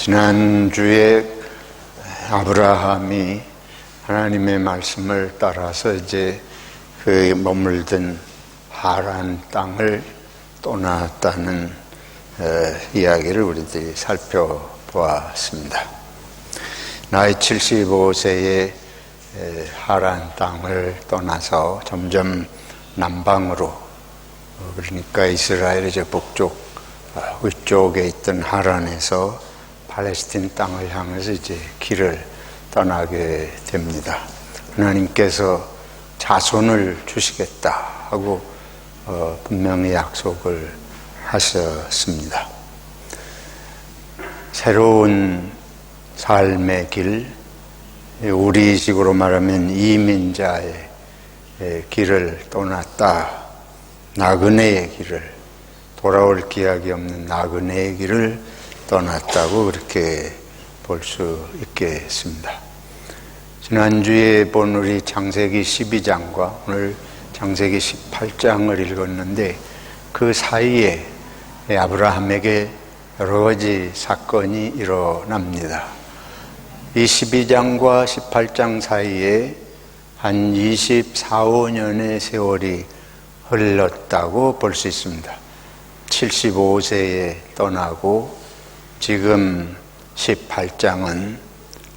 지난주에 아브라함이 하나님의 말씀을 따라서 이제 그 머물던 하란 땅을 떠났다는 이야기를 우리들이 살펴보았습니다. 나이 75세에 하란 땅을 떠나서 점점 남방으로, 그러니까 이스라엘의 저 북쪽 위쪽에 있던 하란에서 팔레스틴 땅을 향해서 이제 길을 떠나게 됩니다. 하나님께서 자손을 주시겠다 하고 분명히 약속을 하셨습니다. 새로운 삶의 길, 우리식으로 말하면 이민자의 길을 떠났다. 나그네의 길을, 돌아올 기약이 없는 나그네의 길을 떠났다고 그렇게 볼 수 있겠습니다. 지난주에 본 우리 창세기 12장과 오늘 창세기 18장을 읽었는데 그 사이에 아브라함에게 여러 가지 사건이 일어납니다. 이 12장과 18장 사이에 한 24, 5년의 세월이 흘렀다고 볼 수 있습니다. 75세에 떠나고 지금 18장은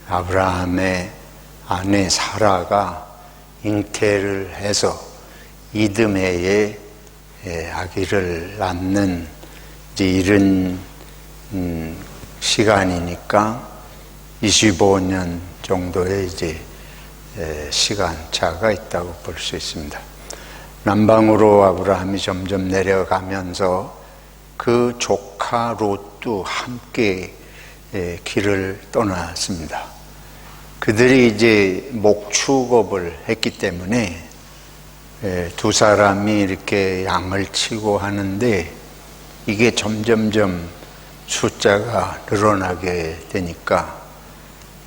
아브라함의 아내 사라가 잉태를 해서 이듬해에 아기를 낳는 이런 시간이니까 25년 정도의 이제 시간차가 있다고 볼 수 있습니다. 남방으로 아브라함이 점점 내려가면서 그 조카 롯도 함께 길을 떠났습니다. 그들이 이제 목축업을 했기 때문에 두 사람이 이렇게 양을 치고 하는데 이게 점점점 숫자가 늘어나게 되니까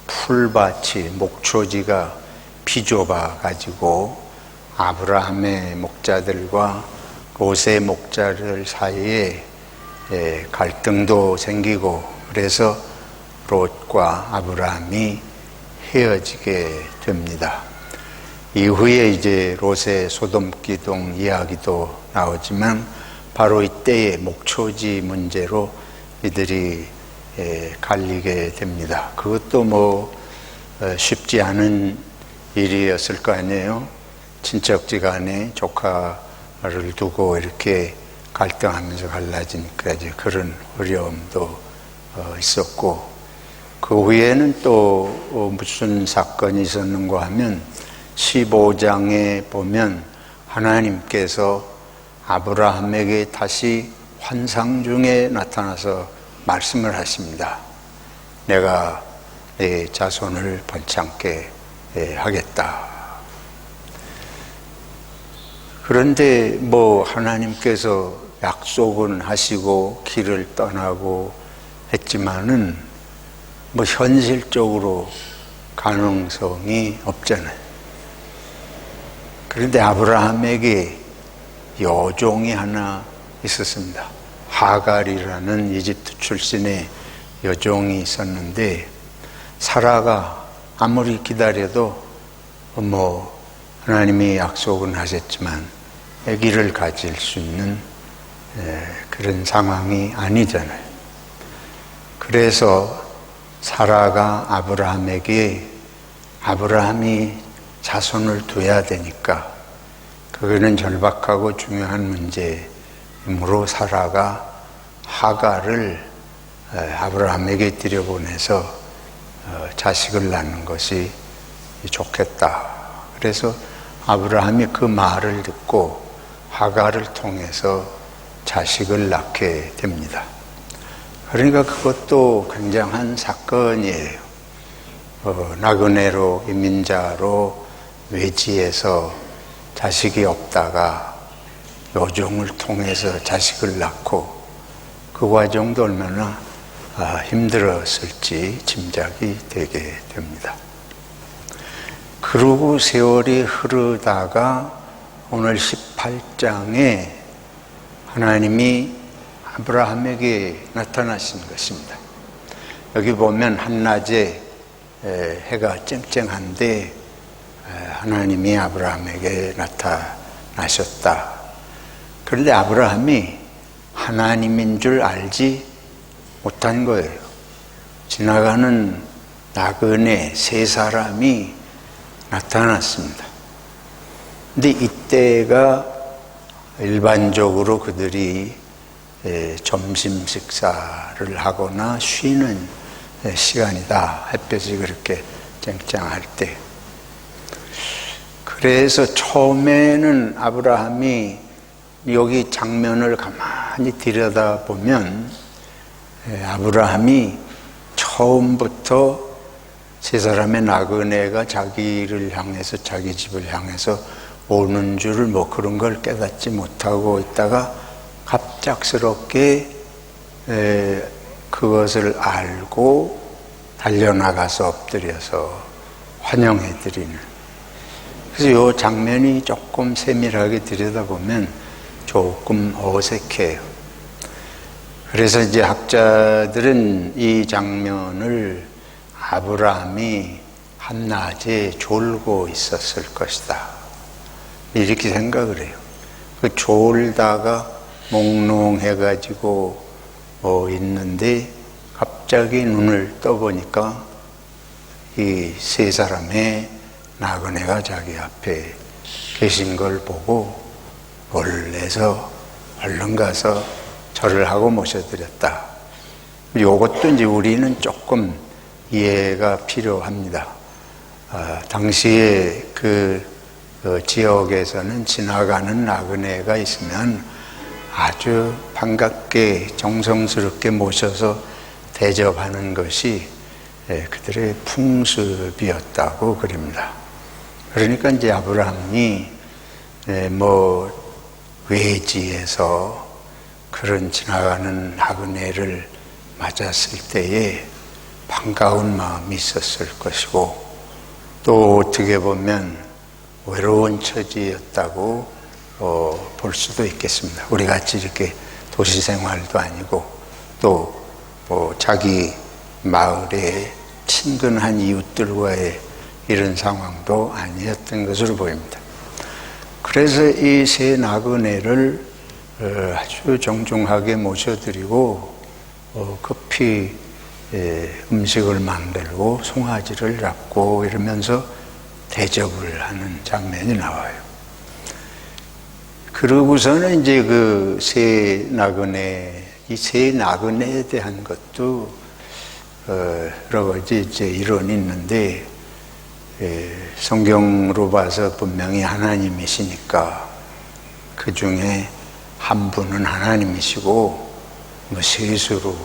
풀밭이, 목초지가 비좁아 가지고 아브라함의 목자들과 롯의 목자들 사이에 갈등도 생기고 그래서 롯과 아브라함이 헤어지게 됩니다. 이후에 이제 롯의 소돔기동 이야기도 나오지만 바로 이때의 목초지 문제로 이들이 갈리게 됩니다. 그것도 뭐 쉽지 않은 일이었을 거 아니에요. 친척지간에 조카를 두고 이렇게 갈등하면서 갈라지니까 이제 그런 어려움도 있었고, 그 후에는 또 무슨 사건이 있었는가 하면 15장에 보면 하나님께서 아브라함에게 다시 환상 중에 나타나서 말씀을 하십니다. 내가 내 자손을 번창게 하겠다. 그런데 뭐 하나님께서 약속은 하시고 길을 떠나고 했지만은 뭐 현실적으로 가능성이 없잖아요. 그런데 아브라함에게 여종이 하나 있었습니다. 하갈이라는 이집트 출신의 여종이 있었는데 사라가 아무리 기다려도 뭐 하나님이 약속은 하셨지만 아기를 가질 수 있는 그런 상황이 아니잖아요. 그래서 사라가 아브라함에게 아브라함이 자손을 둬야 되니까 그거는 절박하고 중요한 문제이므로 사라가 하갈을 아브라함에게 들여보내서 자식을 낳는 것이 좋겠다. 그래서 아브라함이 그 말을 듣고 하갈을 통해서 자식을 낳게 됩니다. 그러니까 그것도 굉장한 사건이에요. 나그네로, 이민자로 외지에서 자식이 없다가 여종을 통해서 자식을 낳고 그 과정도 얼마나 힘들었을지 짐작이 되게 됩니다. 그러고 세월이 흐르다가 오늘 18장에 하나님이 아브라함에게 나타나신 것입니다. 여기 보면 한낮에 해가 쨍쨍한데 하나님이 아브라함에게 나타나셨다. 그런데 아브라함이 하나님인 줄 알지 못한 거예요. 지나가는 나그네 세 사람이 나타났습니다. 근데 이때가 일반적으로 그들이 점심 식사를 하거나 쉬는 시간이다. 햇볕이 그렇게 쨍쨍할 때. 그래서 처음에는 아브라함이 여기 장면을 가만히 들여다보면 아브라함이 처음부터 세 사람의 나그네가 자기를 향해서 자기 집을 향해서 오는 줄을 뭐 그런 걸 깨닫지 못하고 있다가 갑작스럽게 그것을 알고 달려나가서 엎드려서 환영해드리는. 그래서 이 장면이 조금 세밀하게 들여다보면 조금 어색해요. 그래서 이제 학자들은 이 장면을 아브라함이 한낮에 졸고 있었을 것이다, 이렇게 생각을 해요. 그 졸다가 몽롱해가지고 있는데 갑자기 눈을 떠보니까 이 세 사람의 나그네가 자기 앞에 계신 걸 보고 놀래서 얼른 가서 절을 하고 모셔드렸다. 이것도 이제 우리는 조금 이해가 필요합니다. 당시에 그 지역에서는 지나가는 나그네가 있으면 아주 반갑게 정성스럽게 모셔서 대접하는 것이 그들의 풍습이었다고 그럽니다. 그러니까 이제 아브라함이 외지에서 그런 지나가는 나그네를 맞았을 때에 반가운 마음이 있었을 것이고, 또 어떻게 보면 외로운 처지였다고 볼 수도 있겠습니다. 우리 같이 이렇게 도시 생활도 아니고 또 자기 마을에 친근한 이웃들과의 이런 상황도 아니었던 것으로 보입니다. 그래서 이 세 나그네를 아주 정중하게 모셔드리고 급히 음식을 만들고 송아지를 잡고 이러면서 대접을 하는 장면이 나와요. 그러고서는 이제 그 세 나그네, 이 세 나그네에 대한 것도 여러 가지 이제 이론이 있는데, 성경으로 봐서 분명히 하나님이시니까 그 중에 한 분은 하나님이시고 셋으로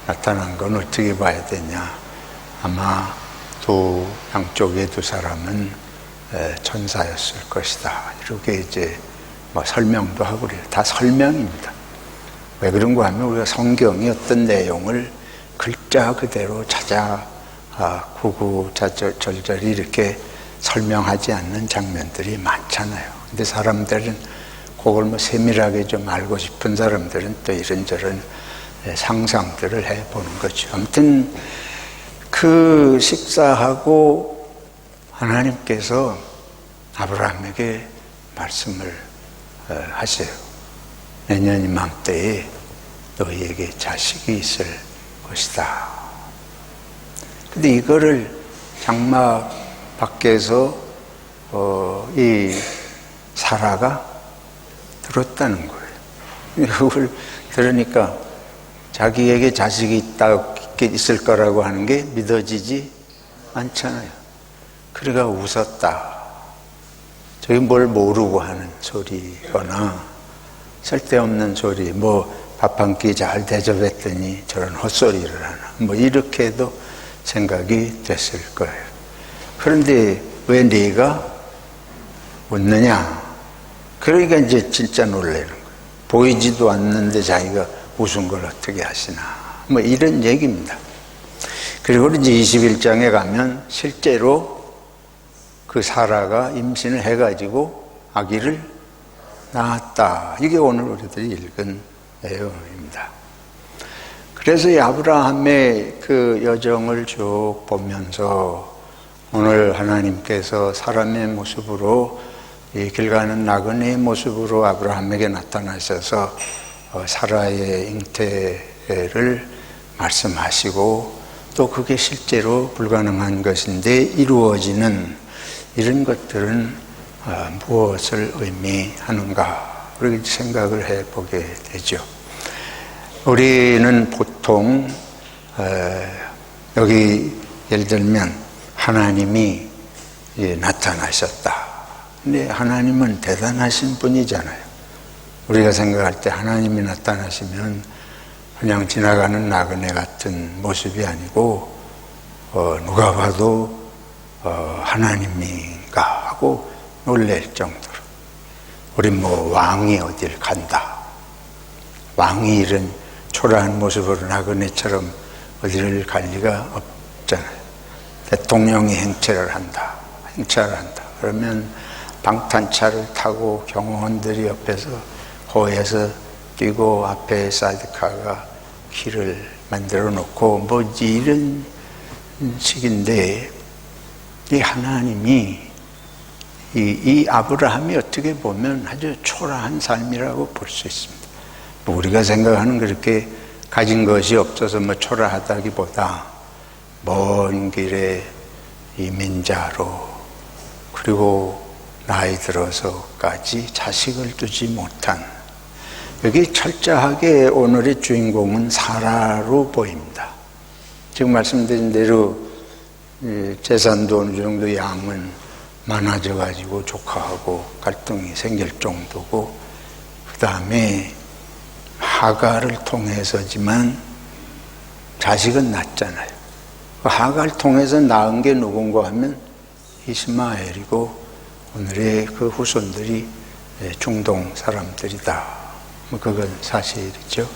나타난 건 어떻게 봐야 되냐, 아마 양쪽의 두 사람은 천사였을 것이다, 이렇게 이제 설명도 하고 그래요. 다 설명입니다. 왜 그런가 하면 우리가 성경이 어떤 내용을 글자 그대로 구구절절히 이렇게 설명하지 않는 장면들이 많잖아요. 근데 사람들은 그걸 세밀하게 좀 알고 싶은 사람들은 또 이런저런 상상들을 해보는 거죠. 아무튼 그 식사하고 하나님께서 아브라함에게 말씀을 하세요. 내년 이맘때에 너희에게 자식이 있을 것이다. 근데 이거를 장막 밖에서 이 사라가 들었다는 거예요. 그걸 들으니까 자기에게 자식이 있을 거라고 하는 게 믿어지지 않잖아요. 그래가 웃었다. 저기 뭘 모르고 하는 소리거나 쓸데없는 소리, 밥 한 끼 잘 대접했더니 저런 헛소리를 하나, 이렇게도 생각이 됐을 거예요. 그런데 왜 네가 웃느냐? 그러니까 이제 진짜 놀라는 거예요. 보이지도 않는데 자기가 웃은 걸 어떻게 하시나, 이런 얘기입니다. 그리고 이제 21장에 가면 실제로 그 사라가 임신을 해가지고 아기를 낳았다. 이게 오늘 우리들이 읽은 내용입니다. 그래서 이 아브라함의 그 여정을 쭉 보면서 오늘 하나님께서 사람의 모습으로 이 길 가는 나그네의 모습으로 아브라함에게 나타나셔서 사라의 잉태를 말씀하시고 또 그게 실제로 불가능한 것인데 이루어지는 이런 것들은 무엇을 의미하는가 그렇게 생각을 해보게 되죠. 우리는 보통 여기 예를 들면 하나님이 나타나셨다. 근데 하나님은 대단하신 분이잖아요. 우리가 생각할 때 하나님이 나타나시면 그냥 지나가는 나그네 같은 모습이 아니고 누가 봐도 하나님인가 하고 놀랄 정도로 우리 뭐 왕이 어딜 간다. 왕이 이런 초라한 모습으로 나그네처럼 어디를 갈 리가 없잖아요. 대통령이 행차를 한다. 그러면 방탄차를 타고 경호원들이 옆에서 호에서 뛰고 앞에 사이드카가 길을 만들어 놓고 뭐지 이런 식인데 이 하나님이 이 아브라함이 어떻게 보면 아주 초라한 삶이라고 볼 수 있습니다. 우리가 생각하는 그렇게 가진 것이 없어서 뭐 초라하다기보다 먼 길에 이민자로 그리고 나이 들어서까지 자식을 두지 못한 여기 철저하게 오늘의 주인공은 사라로 보입니다. 지금 말씀드린 대로 재산도 어느 정도 양은 많아져 가지고 조카하고 갈등이 생길 정도고 그 다음에 하갈을 통해서지만 자식은 낳잖아요. 하갈을 통해서 낳은 게 누군가 하면 이스마엘이고 오늘의 그 후손들이 중동 사람들이다. 그건 사실이죠.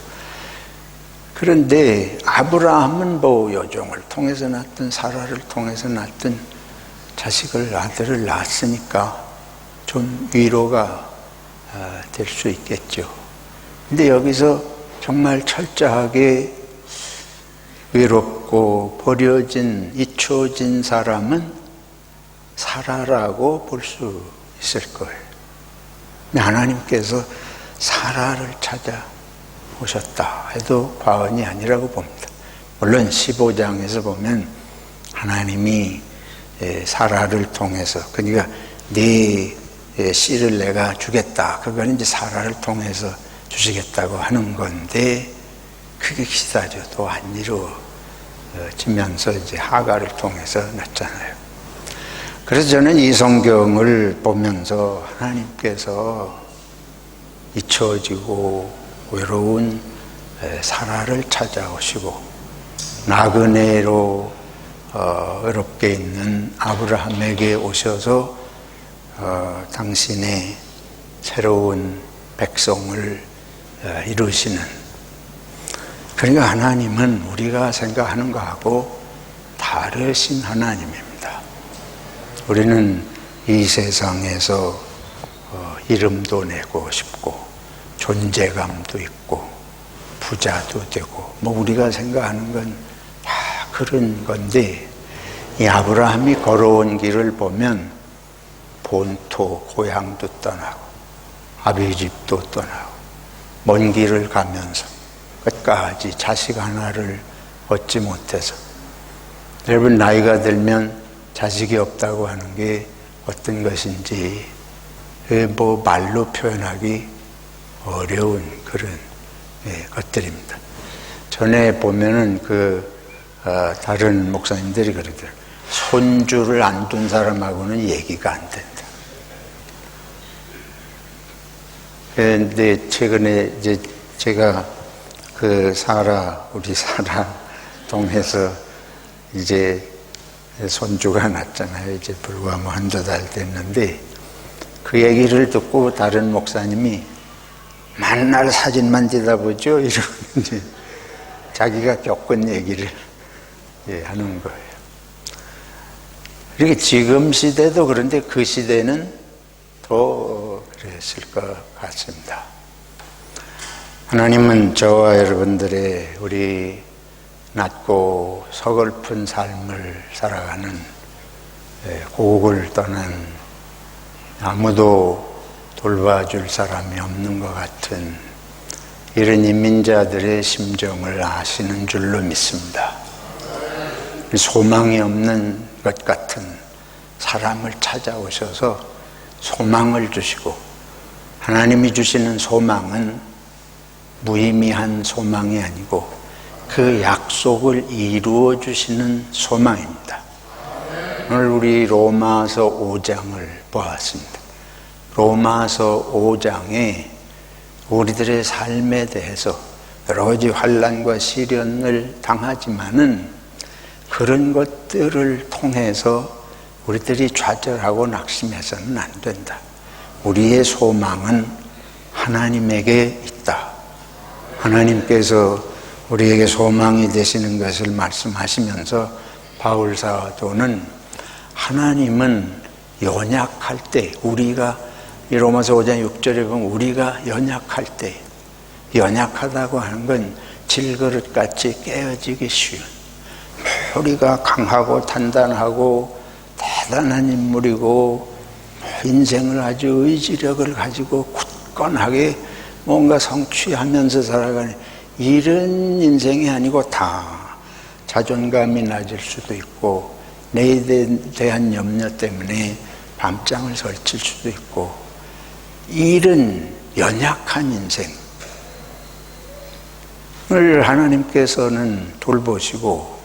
그런데 아브라함은 뭐 여종을 통해서 낳든 사라를 통해서 낳든 자식을 아들을 낳았으니까 좀 위로가 될 수 있겠죠. 근데 여기서 정말 철저하게 외롭고 버려진 잊혀진 사람은 사라라고 볼 수 있을 거예요. 하나님께서 사라를 찾아오셨다 해도 과언이 아니라고 봅니다. 물론 15장에서 보면 하나님이 사라를 통해서 그러니까 네 씨를 내가 주겠다. 그건 이제 사라를 통해서 주시겠다고 하는 건데 그게 기다려도 안 이루어지면서 이제 하갈을 통해서 낳잖아요. 그래서 저는 이 성경을 보면서 하나님께서 잊혀지고 외로운 사라를 찾아오시고 나그네로 외롭게 있는 아브라함에게 오셔서 당신의 새로운 백성을 이루시는 그러니까 하나님은 우리가 생각하는 것하고 다르신 하나님입니다. 우리는 이 세상에서 이름도 내고 싶고 존재감도 있고 부자도 되고 뭐 우리가 생각하는 건 다 그런 건데 이 아브라함이 걸어온 길을 보면 본토 고향도 떠나고 아비 집도 떠나고 먼 길을 가면서 끝까지 자식 하나를 얻지 못해서 여러분 나이가 들면 자식이 없다고 하는 게 어떤 것인지 뭐 말로 표현하기 어려운 그런 것들입니다. 전에 보면은 다른 목사님들이 그러더라고요. 손주를 안 둔 사람하고는 얘기가 안 된다. 그런데 최근에 이제 제가 우리 사라 동에서 이제 손주가 났잖아요. 이제 불과 뭐 한두 달 됐는데 그 얘기를 듣고 다른 목사님이 만날 사진만 들여다보죠. 이러는데 자기가 겪은 얘기를 하는 거예요. 이렇게 지금 시대도 그런데 그 시대는 더 그랬을 것 같습니다. 하나님은 저와 여러분들의 우리 낮고 서글픈 삶을 살아가는 고국을 떠난 아무도 돌봐줄 사람이 없는 것 같은 이런 인민자들의 심정을 아시는 줄로 믿습니다. 소망이 없는 것 같은 사람을 찾아오셔서 소망을 주시고, 하나님이 주시는 소망은 무의미한 소망이 아니고 그 약속을 이루어 주시는 소망입니다. 오늘 우리 로마서 5장을 보았습니다. 로마서 5장에 우리들의 삶에 대해서 여러 가지 환난과 시련을 당하지만은 그런 것들을 통해서 우리들이 좌절하고 낙심해서는 안 된다. 우리의 소망은 하나님에게 있다. 하나님께서 우리에게 소망이 되시는 것을 말씀하시면서 바울 사도는 하나님은 연약할 때, 우리가 이 로마서 5장 6절에 보면 우리가 연약할 때, 연약하다고 하는 건 질그릇같이 깨어지기 쉬운, 우리가 강하고 단단하고 대단한 인물이고 인생을 아주 의지력을 가지고 굳건하게 뭔가 성취하면서 살아가는 이런 인생이 아니고 다 자존감이 낮을 수도 있고 내일에 대한 염려 때문에 밤잠을 설칠 수도 있고, 이런 연약한 인생을 하나님께서는 돌보시고,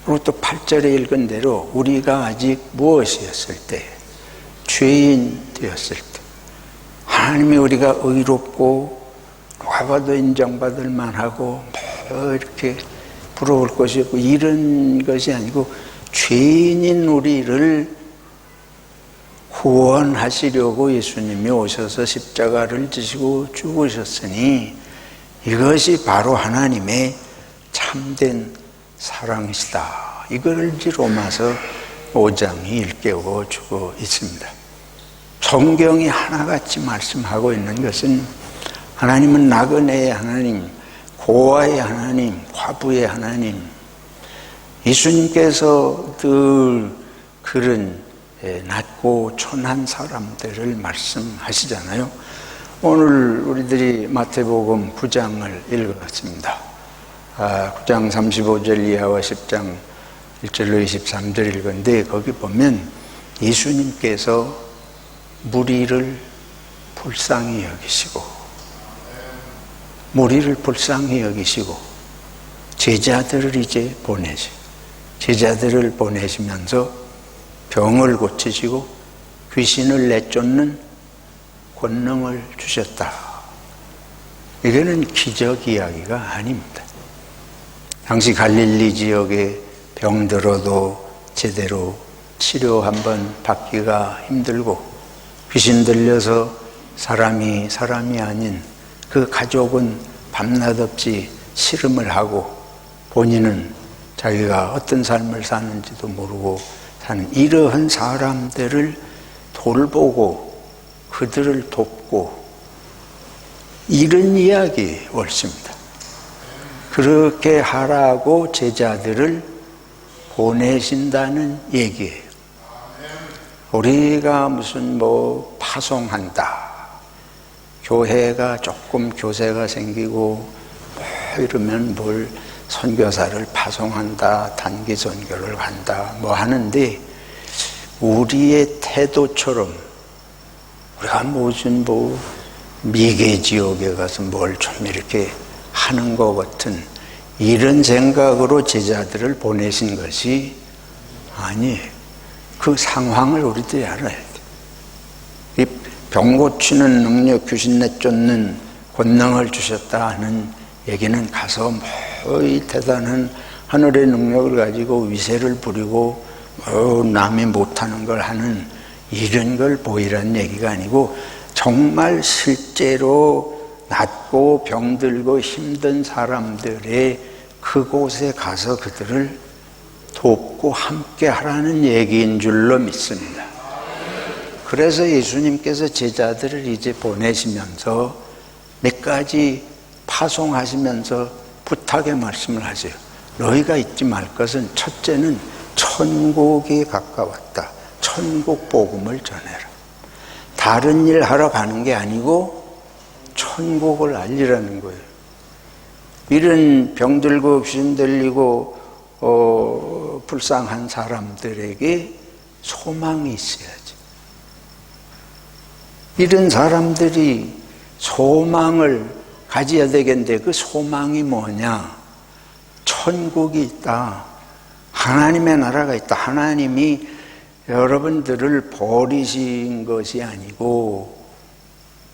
그리고 또 8절에 읽은 대로 우리가 아직 무엇이었을 때, 죄인 되었을 때, 하나님이 우리가 의롭고 누가 봐도 인정받을 만하고 뭐 이렇게 부러울 것이 없고 이런 것이 아니고 죄인인 우리를 구원하시려고 예수님이 오셔서 십자가를 지시고 죽으셨으니 이것이 바로 하나님의 참된 사랑이시다. 이걸 로마서 5장이 일깨워 주고 있습니다. 성경이 하나같이 말씀하고 있는 것은 하나님은 나그네의 하나님, 고아의 하나님, 과부의 하나님, 예수님께서 늘 그런 낮고 천한 사람들을 말씀하시잖아요. 오늘 우리들이 마태복음 9장을 읽어봤습니다. 9장 35절 이하와 10장 1절로 23절 읽었는데, 거기 보면 예수님께서 무리를 불쌍히 여기시고, 무리를 불쌍히 여기시고 제자들을 이제 제자들을 보내시면서 병을 고치시고 귀신을 내쫓는 권능을 주셨다. 이거는 기적 이야기가 아닙니다. 당시 갈릴리 지역에 병들어도 제대로 치료 한번 받기가 힘들고, 귀신 들려서 사람이 아닌 그 가족은 밤낮없이 씨름을 하고 본인은 자기가 어떤 삶을 사는지도 모르고 사는 이러한 사람들을 돌보고 그들을 돕고, 이런 이야기 옳습니다. 그렇게 하라고 제자들을 보내신다는 얘기예요. 우리가 무슨 파송한다, 교회가 조금 교세가 생기고 이러면 뭘 선교사를 파송한다, 단기 선교를 간다 하는데, 우리의 태도처럼 우리가 무슨 미개 지옥에 가서 뭘 좀 이렇게 하는 것 같은 이런 생각으로 제자들을 보내신 것이 아니에요. 그 상황을 우리들이 알아야 돼. 이 병 고치는 능력, 귀신 내쫓는 권능을 주셨다 하는 얘기는 가서 이 대단한 하늘의 능력을 가지고 위세를 부리고 남이 못하는 걸 하는 이런 걸 보이라는 얘기가 아니고, 정말 실제로 낮고 병들고 힘든 사람들의 그곳에 가서 그들을 돕고 함께 하라는 얘기인 줄로 믿습니다. 그래서 예수님께서 제자들을 이제 보내시면서 몇 가지 파송하시면서 부탁의 말씀을 하세요. 너희가 잊지 말 것은 첫째는 천국이 가까웠다. 천국 복음을 전해라. 다른 일 하러 가는 게 아니고 천국을 알리라는 거예요. 이런 병들고 귀신 들리고 불쌍한 사람들에게 소망이 있어야지. 이런 사람들이 소망을 가져야 되겠는데 그 소망이 뭐냐? 천국이 있다. 하나님의 나라가 있다. 하나님이 여러분들을 버리신 것이 아니고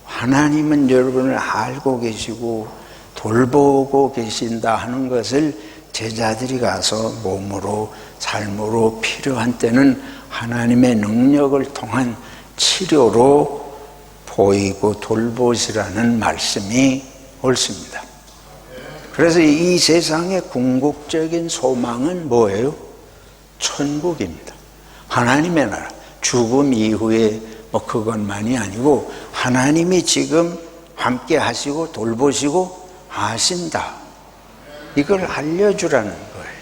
하나님은 여러분을 알고 계시고 돌보고 계신다 하는 것을 제자들이 가서 몸으로 삶으로 필요한 때는 하나님의 능력을 통한 치료로 보이고 돌보시라는 말씀이 옳습니다. 그래서 이 세상의 궁극적인 소망은 뭐예요? 천국입니다. 하나님의 나라. 죽음 이후에 뭐 그것만이 아니고 하나님이 지금 함께 하시고 돌보시고 하신다. 이걸 알려주라는 거예요.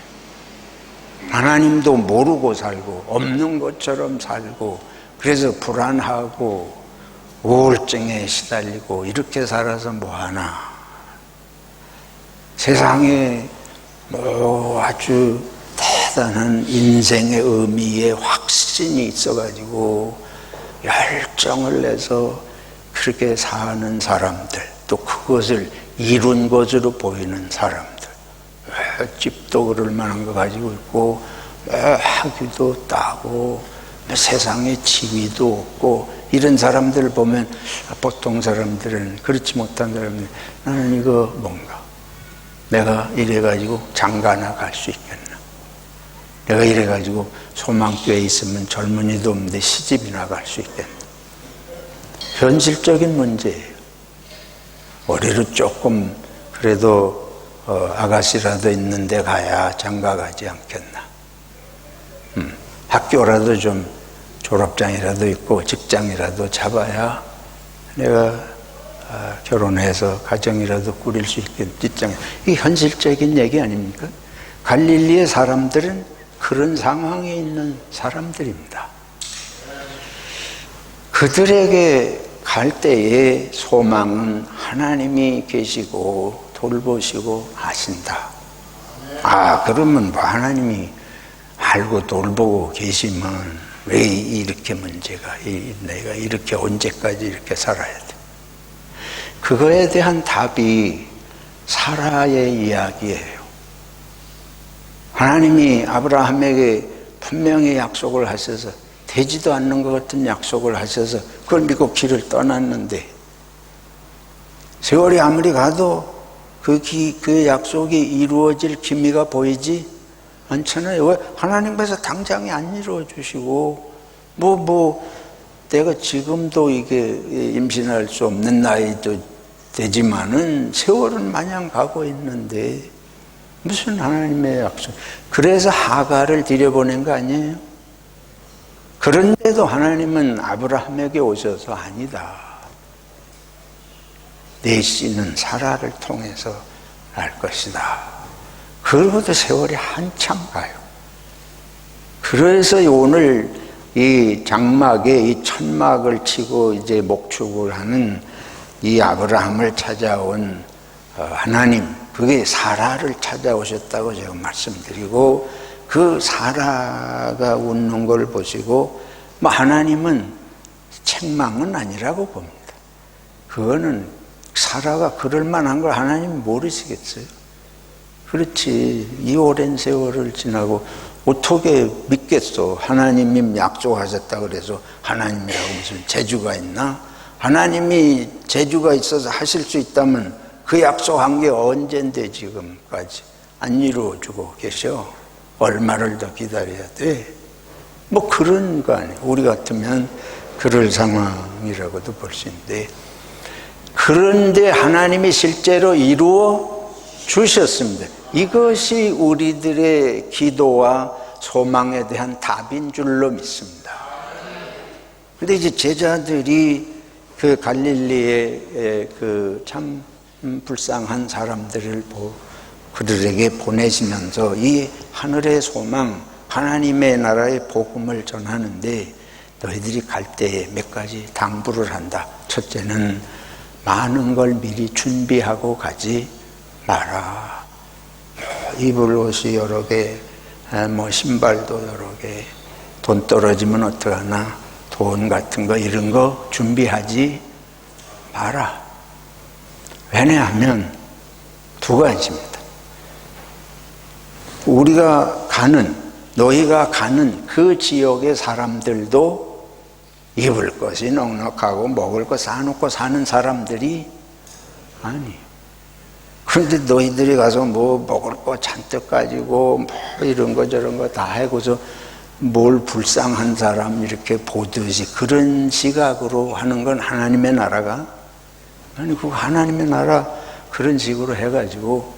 하나님도 모르고 살고 없는 것처럼 살고 그래서 불안하고 우울증에 시달리고 이렇게 살아서 뭐하나. 세상에 뭐 아주 대단한 인생의 의미에 확신이 있어가지고 열정을 내서 그렇게 사는 사람들, 또 그것을 이룬 것으로 보이는 사람들, 집도 그럴 만한 거 가지고 있고 학위도 따고 세상에 지위도 없고 이런 사람들을 보면 보통 사람들은 그렇지 못한 사람들 나는 이거 뭔가 내가 이래가지고 장가나 갈 수 있겠나, 내가 이래가지고 소망교회에 있으면 젊은이도 없는데 시집이나 갈 수 있겠나. 현실적인 문제예요. 머리로 조금 그래도 아가씨라도 있는데 가야 장가 가지 않겠나. 학교라도 좀 졸업장이라도 있고 직장이라도 잡아야 내가 결혼해서 가정이라도 꾸릴 수 있겠지. 이게 현실적인 얘기 아닙니까? 갈릴리의 사람들은 그런 상황에 있는 사람들입니다. 그들에게 갈 때의 소망은 하나님이 계시고 돌보시고 하신다. 그러면 뭐 하나님이 알고 돌보고 계시면 왜 이렇게 문제가, 내가 이렇게 언제까지 이렇게 살아야 돼? 그거에 대한 답이 사라의 이야기예요. 하나님이 아브라함에게 분명히 약속을 하셔서 되지도 않는 것 같은 약속을 하셔서 그걸 믿고 길을 떠났는데 세월이 아무리 가도 그 약속이 이루어질 기미가 보이지 않잖아요. 왜? 하나님께서 당장에 안 이루어 주시고 내가 지금도 이게 임신할 수 없는 나이도 되지만은 세월은 마냥 가고 있는데 무슨 하나님의 약속. 그래서 하가를 들여보낸 거 아니에요? 그런데도 하나님은 아브라함에게 오셔서 아니다. 내 씨는 사라를 통해서 날 것이다. 그러고도 세월이 한참 가요. 그래서 오늘 이 장막에 이 천막을 치고 이제 목축을 하는 이 아브라함을 찾아온 하나님, 그게 사라를 찾아오셨다고 제가 말씀드리고 그 사라가 웃는 걸 보시고 하나님은 책망은 아니라고 봅니다. 그거는 사라가 그럴 만한 걸 하나님이 모르시겠어요? 그렇지. 이 오랜 세월을 지나고 어떻게 믿겠어? 하나님이 약속하셨다 그래서 하나님이라고 무슨 재주가 있나? 하나님이 재주가 있어서 하실 수 있다면 그 약속한 게 언젠데 지금까지 안 이루어주고 계셔? 얼마를 더 기다려야 돼? 그런 거 아니에요. 우리 같으면 그럴 상황이라고도 볼 수 있는데, 그런데 하나님이 실제로 이루어 주셨습니다. 이것이 우리들의 기도와 소망에 대한 답인 줄로 믿습니다. 그런데 이제 제자들이 그 갈릴리의 그 참 불쌍한 사람들을 그들에게 보내시면서 이 하늘의 소망, 하나님의 나라의 복음을 전하는데 너희들이 갈 때에 몇 가지 당부를 한다. 첫째는 많은 걸 미리 준비하고 가지 마라. 입을 옷이 여러 개, 신발도 여러 개, 돈 떨어지면 어떡하나, 돈 같은 거 이런 거 준비하지 마라. 왜냐하면 두 가지입니다. 너희가 가는 그 지역의 사람들도 입을 것이 넉넉하고 먹을 거 사놓고 사는 사람들이 아니에요. 그런데 너희들이 가서 먹을 거 잔뜩 가지고 이런 거 저런 거 다 하고서 뭘 불쌍한 사람 이렇게 보듯이 그런 시각으로 하는 건 하나님의 나라가 그 하나님의 나라 그런 식으로 해가지고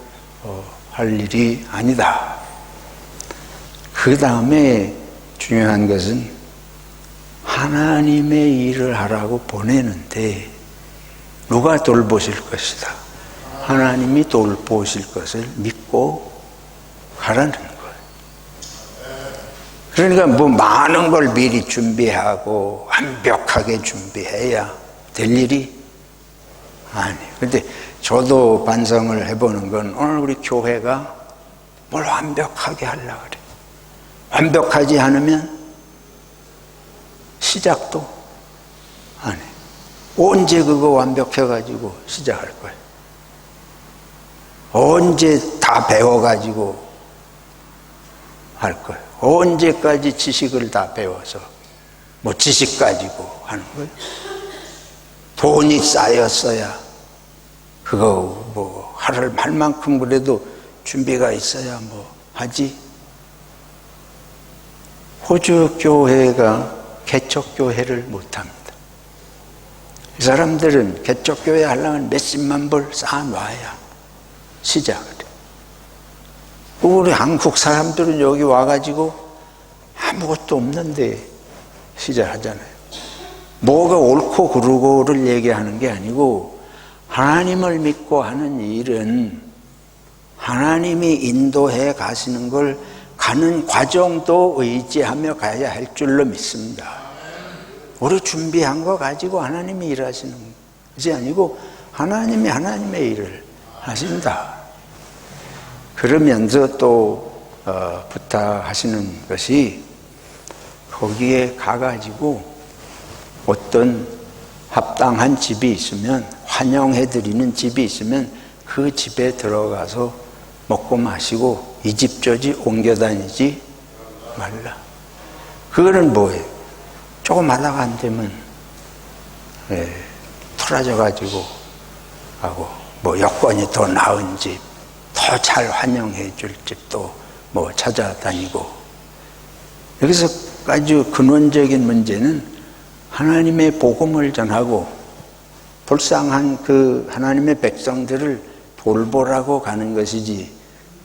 할 일이 아니다. 그 다음에 중요한 것은 하나님의 일을 하라고 보내는데 누가 돌보실 것이다. 하나님이 돌보실 것을 믿고 가라는 거예요. 그러니까 많은 걸 미리 준비하고 완벽하게 준비해야 될 일이 아니에요. 근데 저도 반성을 해보는 건 오늘 우리 교회가 뭘 완벽하게 하려고 그래. 완벽하지 않으면 시작도 안 해. 언제 그거 완벽해가지고 시작할 거예요? 언제 다 배워가지고 할 거예요? 언제까지 지식을 다 배워서 지식 가지고 하는 거예요? 돈이 쌓였어야 그거 할 만큼 그래도 준비가 있어야 하지. 호주교회가 개척교회를 못합니다. 이 사람들은 개척교회 하려면 몇십만 불 쌓아놔야 시작을 해요. 우리 한국 사람들은 여기 와가지고 아무것도 없는데 시작하잖아요. 뭐가 옳고 그르고를 얘기하는 게 아니고 하나님을 믿고 하는 일은 하나님이 인도해 가시는 걸 가는 과정도 의지하며 가야 할 줄로 믿습니다. 우리 준비한 거 가지고 하나님이 일하시는 것이 아니고 하나님이 하나님의 일을 하신다. 그러면서 또 부탁하시는 것이 거기에 가가지고 어떤 합당한 집이 있으면 환영해드리는 집이 있으면 그 집에 들어가서 먹고 마시고 이 집 저 집 옮겨 다니지 말라. 그거는 뭐예요? 조금 하다가 안 되면 틀어져가지고 하고 여건이 더 나은 집, 더 잘 환영해 줄 집도 찾아다니고. 여기서 아주 근원적인 문제는 하나님의 복음을 전하고 불쌍한 그 하나님의 백성들을 돌보라고 가는 것이지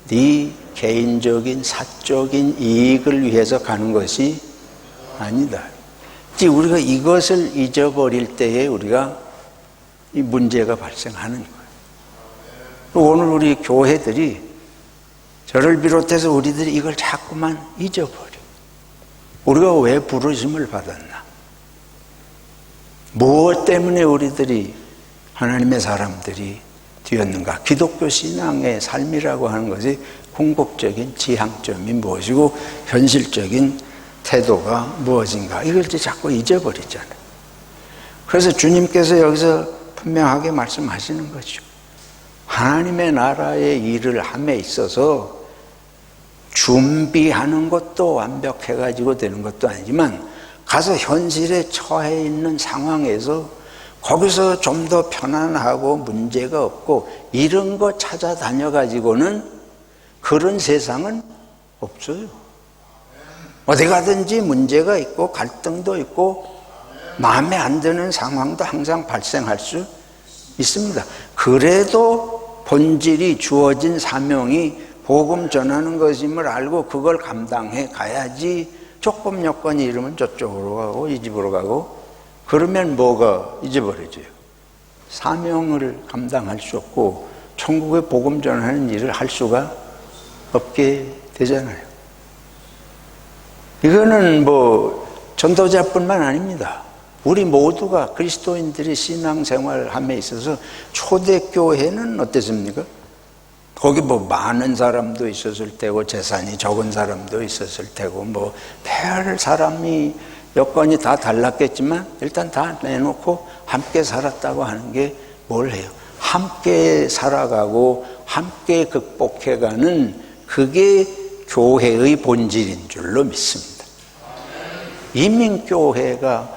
네 개인적인 사적인 이익을 위해서 가는 것이 아니다. 우리가 이것을 잊어버릴 때에 우리가 이 문제가 발생하는 거예요. 오늘 우리 교회들이 저를 비롯해서 우리들이 이걸 자꾸만 잊어버려. 우리가 왜 부르심을 받았나? 무엇 때문에 우리들이 하나님의 사람들이 되었는가? 기독교 신앙의 삶이라고 하는 것이 궁극적인 지향점이 무엇이고 현실적인 태도가 무엇인가? 이걸 자꾸 잊어버리잖아요. 그래서 주님께서 여기서 분명하게 말씀하시는 거죠. 하나님의 나라의 일을 함에 있어서 준비하는 것도 완벽해가지고 되는 것도 아니지만 가서 현실에 처해 있는 상황에서 거기서 좀 더 편안하고 문제가 없고 이런 거 찾아다녀가지고는 그런 세상은 없어요. 어디 가든지 문제가 있고 갈등도 있고 마음에 안 드는 상황도 항상 발생할 수 있습니다. 그래도 본질이 주어진 사명이 복음 전하는 것임을 알고 그걸 감당해 가야지. 조금 여건이 이러면 저쪽으로 가고 이 집으로 가고 그러면 뭐가 잊어버려져요? 사명을 감당할 수 없고 천국의 복음 전하는 일을 할 수가 없게 되잖아요. 이거는 뭐 전도자뿐만 아닙니다. 우리 모두가 그리스도인들이 신앙생활함에 있어서 초대교회는 어땠습니까? 거기 뭐 많은 사람도 있었을 테고 재산이 적은 사람도 있었을 테고 뭐 별 사람이 여건이 다 달랐겠지만 일단 다 내놓고 함께 살았다고 하는 게 뭘 해요? 함께 살아가고 함께 극복해가는 그게 교회의 본질인 줄로 믿습니다. 이민교회가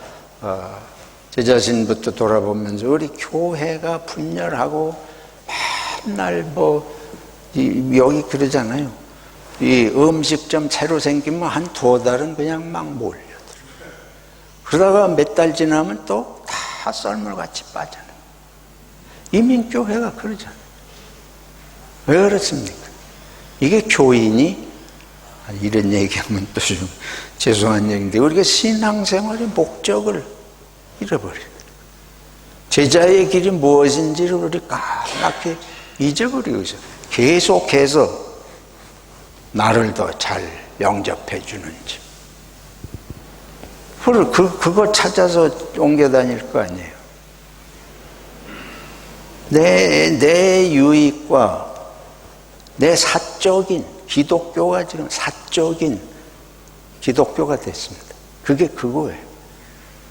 제 자신부터 돌아보면서 우리 교회가 분열하고 맨날 뭐 여기 그러잖아요. 이 음식점 새로 생기면 한 2달은 그냥 막 몰려들어요. 그러다가 몇 달 지나면 또 다 썰물같이 빠져나요. 이민교회가 그러잖아요. 왜 그렇습니까? 이게 교인이 이런 얘기하면 또 좀 죄송한 얘기인데 우리가 신앙생활의 목적을 잃어버려요. 제자의 길이 무엇인지를 우리 까맣게 잊어버리고 있어요. 계속해서 나를 더 잘 영접해 주는지 그거 찾아서 옮겨 다닐 거 아니에요. 내 유익과 내 사적인 기독교가 지금 사적인 기독교가 됐습니다. 그게 그거예요.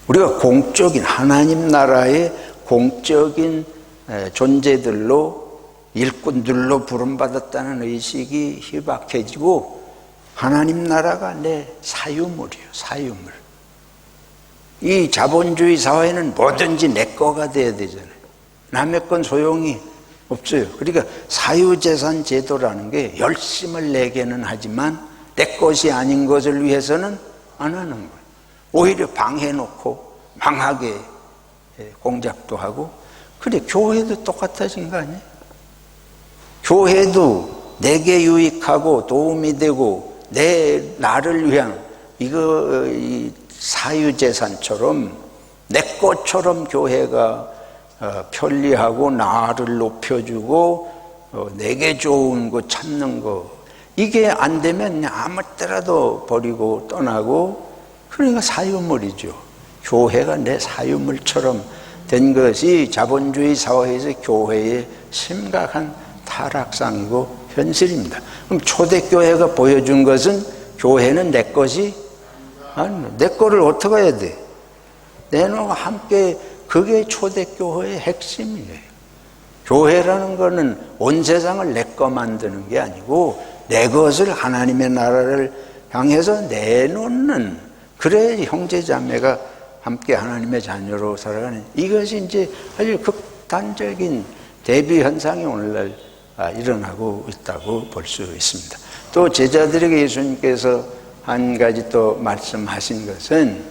우리가 공적인 하나님 나라의 공적인 존재들로 일꾼들로 부름받았다는 의식이 희박해지고 하나님 나라가 내 사유물이에요. 사유물. 이 자본주의 사회는 뭐든지 내 거가 돼야 되잖아요. 남의 건 소용이 없어요. 그러니까 사유재산 제도라는 게 열심을 내게는 하지만 내 것이 아닌 것을 위해서는 안 하는 거예요. 오히려 방해놓고 망하게 공작도 하고. 그래 교회도 똑같아진 거 아니에요? 교회도 내게 유익하고 도움이 되고 나를 위한 이거 사유재산처럼 내 것처럼 교회가 편리하고 나를 높여주고 내게 좋은 거 찾는 거 이게 안 되면 아무 때라도 버리고 떠나고 그러니까 사유물이죠. 교회가 내 사유물처럼 된 것이 자본주의 사회에서 교회의 심각한 타락상이고 현실입니다. 그럼 초대교회가 보여준 것은 교회는 내 것이 아니, 내 거를 어떻게 해야 돼? 내놓고 함께 그게 초대교회의 핵심이에요. 교회라는 거는 온 세상을 내 거 만드는 게 아니고 내 것을 하나님의 나라를 향해서 내놓는 그래 형제자매가 함께 하나님의 자녀로 살아가는 이것이 이제 아주 극단적인 대비 현상이 오늘날 일어나고 있다고 볼 수 있습니다. 또 제자들에게 예수님께서 한 가지 또 말씀하신 것은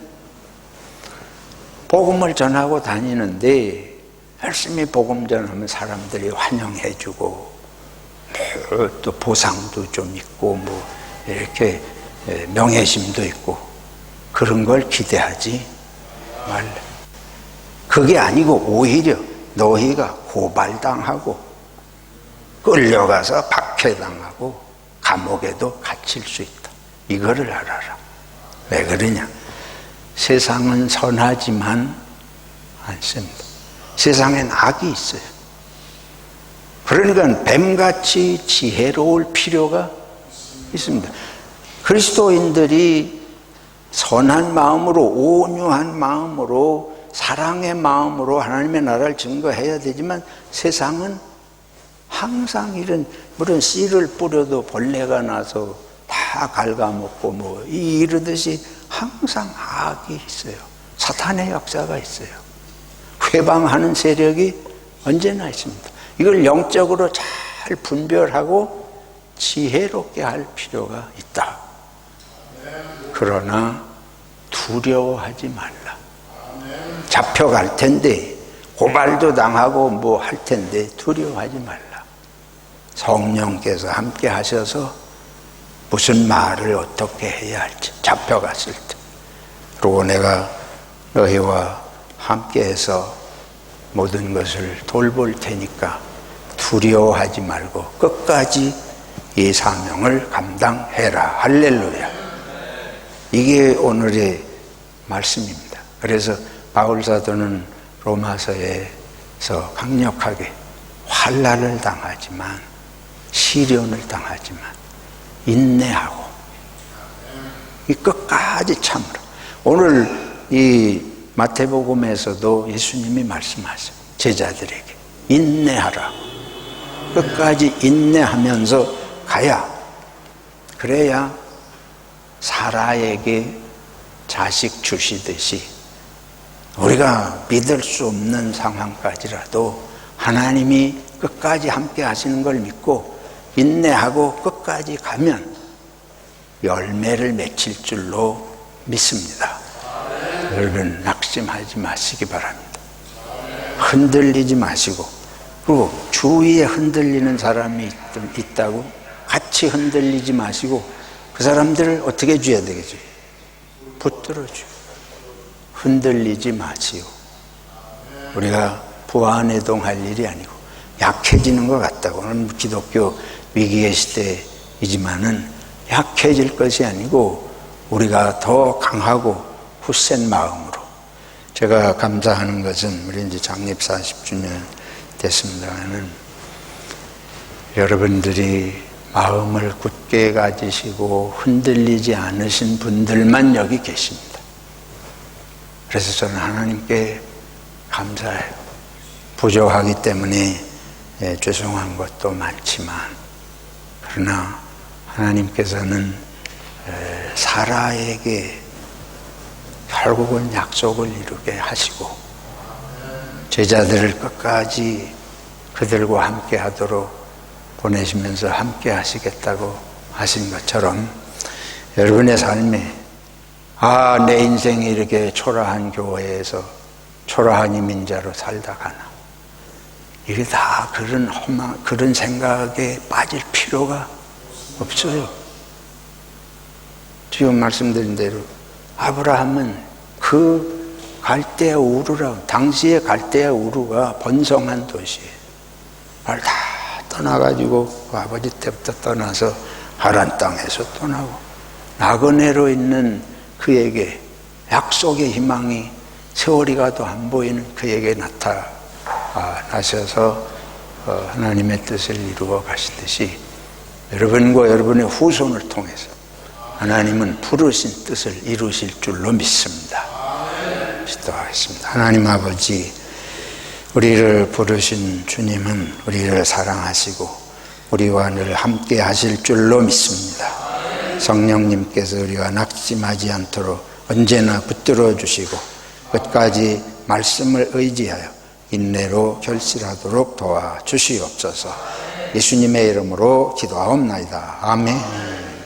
복음을 전하고 다니는데 열심히 복음 전하면 사람들이 환영해 주고 또 보상도 좀 있고 뭐 이렇게 명예심도 있고 그런 걸 기대하지 말라. 그게 아니고 오히려 너희가 고발당하고 끌려가서 박해당하고 감옥에도 갇힐 수 있다. 이거를 알아라. 왜 그러냐? 세상은 선하지만 않습니다. 세상엔 악이 있어요. 그러니까 뱀같이 지혜로울 필요가 있습니다. 그리스도인들이 선한 마음으로 온유한 마음으로 사랑의 마음으로 하나님의 나라를 증거해야 되지만 세상은 항상 이런 물론 씨를 뿌려도 벌레가 나서 다 갉아먹고 뭐 이러듯이 항상 악이 있어요. 사탄의 역사가 있어요. 회방하는 세력이 언제나 있습니다. 이걸 영적으로 잘 분별하고 지혜롭게 할 필요가 있다. 그러나 두려워하지 말라. 잡혀갈 텐데 고발도 당하고 뭐 할 텐데 두려워하지 말라. 성령께서 함께 하셔서 무슨 말을 어떻게 해야 할지 잡혀갔을 때 그리고 내가 너희와 함께해서 모든 것을 돌볼 테니까 두려워하지 말고 끝까지 이 사명을 감당해라. 할렐루야. 이게 오늘의 말씀입니다. 그래서 바울 사도는 로마서에서 강력하게 환난을 당하지만, 시련을 당하지만 인내하고 이 끝까지 참으라. 오늘 이 마태복음에서도 예수님이 말씀하세요. 제자들에게 인내하라. 끝까지 인내하면서 가야, 그래야 사라에게 자식 주시듯이 우리가 믿을 수 없는 상황까지라도 하나님이 끝까지 함께 하시는 걸 믿고 인내하고 끝까지 가면 열매를 맺힐 줄로 믿습니다. 여러분 낙심하지 마시기 바랍니다. 흔들리지 마시고, 그리고 주위에 흔들리는 사람이 있다고 같이 흔들리지 마시고 그 사람들을 어떻게 해줘야 되겠죠? 붙들어줘요. 흔들리지 마시오. 우리가 부안해동할 일이 아니고 약해지는 것 같다고. 오늘 기독교 위기의 시대이지만은 약해질 것이 아니고 우리가 더 강하고 굳센 마음으로. 제가 감사하는 것은 우리 이제 창립 40주년 됐습니다만은 여러분들이 마음을 굳게 가지시고 흔들리지 않으신 분들만 여기 계십니다. 그래서 저는 하나님께 감사해요. 부족하기 때문에 죄송한 것도 많지만, 그러나 하나님께서는 사라에게 결국은 약속을 이루게 하시고 제자들을 끝까지 그들과 함께 하도록 보내시면서 함께 하시겠다고 하신 것처럼 여러분의 삶에 내 인생이 이렇게 초라한 교회에서 초라한 이민자로 살다 가나, 이게 다 그런 생각에 빠질 필요가 없어요. 지금 말씀드린 대로 아브라함은 그 갈대아 우르라, 당시의 갈대아 우르가 번성한 도시예요. 말 다 떠나가지고 아버지 때부터 떠나서 하란 땅에서 떠나고 나그네로 있는 그에게 약속의 희망이 세월이 가도 안 보이는 그에게 나타나셔서 하나님의 뜻을 이루어 가시듯이 여러분과 여러분의 후손을 통해서 하나님은 부르신 뜻을 이루실 줄로 믿습니다. 기도하겠습니다. 하나님 아버지, 우리를 부르신 주님은 우리를 사랑하시고 우리와 늘 함께 하실 줄로 믿습니다. 성령님께서 우리가 낙심하지 않도록 언제나 붙들어 주시고 끝까지 말씀을 의지하여 인내로 결실하도록 도와주시옵소서. 예수님의 이름으로 기도하옵나이다. 아멘.